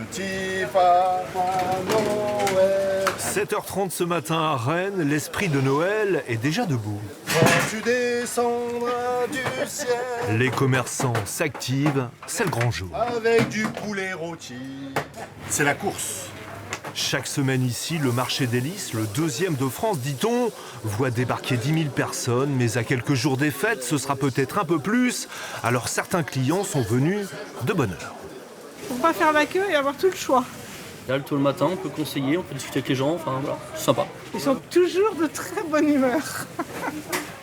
petit Papa Noël. 7h30 ce matin à Rennes, l'esprit de Noël est déjà debout. Quand tu descendras du ciel Les commerçants s'activent, c'est le grand jour. avec du poulet rôti. C'est la course. Chaque semaine ici, le marché des Lys, le deuxième de France, dit-on, voit débarquer 10 000 personnes, mais à quelques jours des fêtes, ce sera peut-être un peu plus. Alors certains clients sont venus de bonne heure. Pour pas faire la queue et avoir tout le choix. Là, tôt le matin, on peut conseiller, on peut discuter avec les gens, enfin voilà, c'est sympa. Ils sont toujours de très bonne humeur.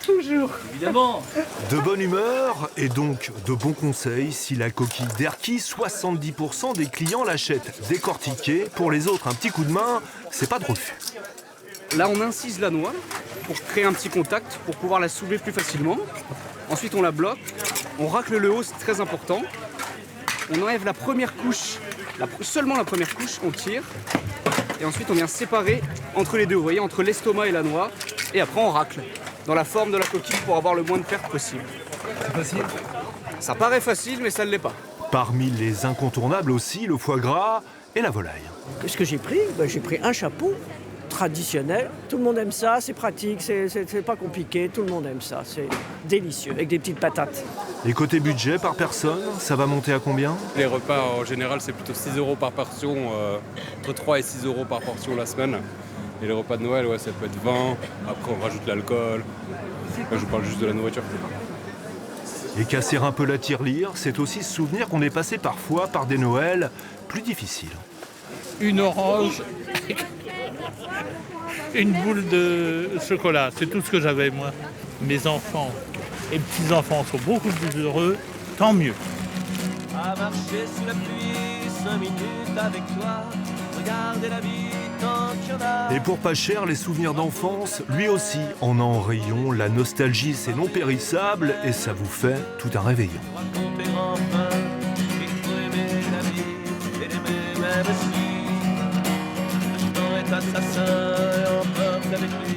Toujours. Évidemment. De bonne humeur et donc de bons conseils. Si la coquille d'Erquy, 70% des clients l'achètent décortiquée. Pour les autres, un petit coup de main, c'est pas de refus. Là, on incise la noix pour créer un petit contact, pour pouvoir la soulever plus facilement. Ensuite, on la bloque, on racle le haut, c'est très important. On enlève la première couche, seulement la première couche, on tire. Et ensuite, on vient séparer entre les deux, vous voyez, entre l'estomac et la noix. Et après, on racle dans la forme de la coquille pour avoir le moins de perte possible. C'est facile. Ça paraît facile, mais ça ne l'est pas. Parmi les incontournables aussi, le foie gras et la volaille. Qu'est-ce que j'ai pris? J'ai pris un chapeau traditionnel. Tout le monde aime ça, c'est pratique, c'est pas compliqué, tout le monde aime ça. C'est délicieux, avec des petites patates. Et côté budget par personne, ça va monter à combien? Les repas en général c'est plutôt 6 € par portion, entre 3 et 6 € par portion la semaine. Et les repas de Noël, ouais, ça peut être 20, après on rajoute l'alcool. Là, je vous parle juste de la nourriture. Et casser un peu la tirelire, c'est aussi se souvenir qu'on est passé parfois par des Noëls plus difficiles. Une orange, une boule de chocolat, c'est tout ce que j'avais moi. Mes enfants et petits-enfants sont beaucoup plus heureux, tant mieux. À marcher sous la pluie, 5 minutes avec toi, regarder la vie tant qu'il y en a. Et pour pas cher, les souvenirs d'enfance, lui aussi en a en rayon. La nostalgie, c'est non périssable et ça vous fait tout un réveillon. Raconter enfin qu'il faut aimer la vie et l'aimer même si le temps est assassin et emporte avec lui